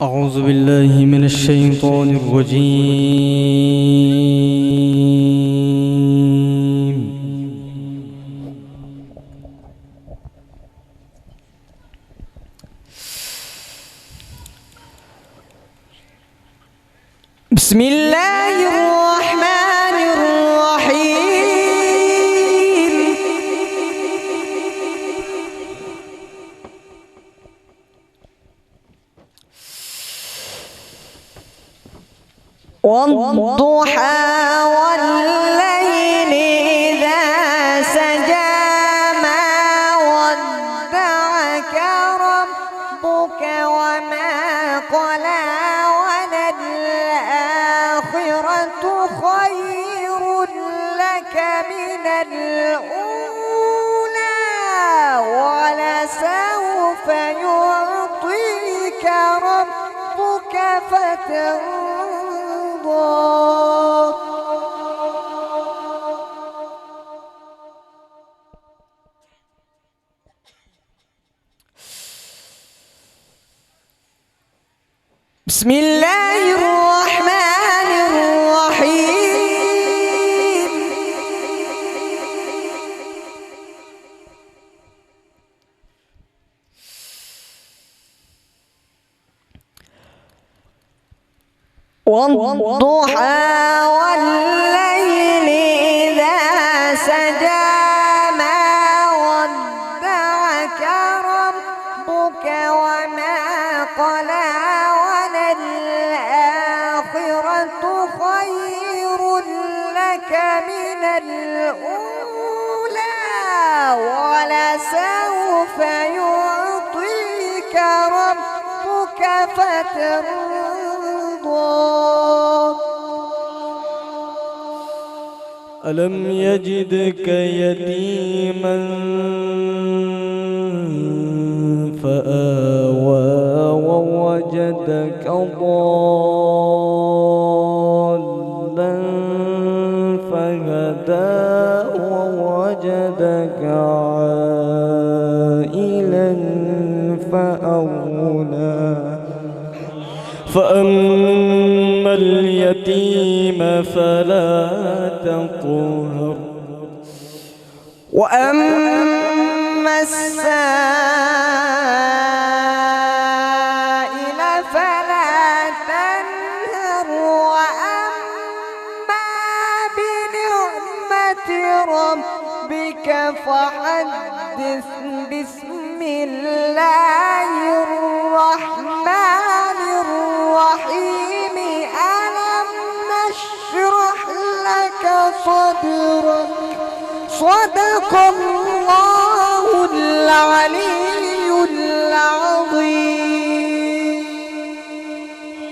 أعوذ بالله من الشيطان الرجيم. بسم الله الرحمن الرحيم. والضحى والليل إذا سجى ما ودعك ربك وما قلى وللآخرة خير لك من الأولى ولسوف يعطيك ربك فترضى. بسم الله الرحمن الرحيم. والضحى والليل إذا سجى ما ودعك ربك وما قلى وللآخرة خير لك من الأولى ولسوف يعطيك ربك فترضى. ألم يجدك يتيما فآوى ووجدك ضالا فهدى ووجدك عائلا فأغنى فأما اليتيم فلا تقهر وأما السائل فلا تنهر وأما بنعمة ربك فحدث. بسم الله الرحمن الرحيم. ألم نشرح لك صدرك. صدق الله العليم.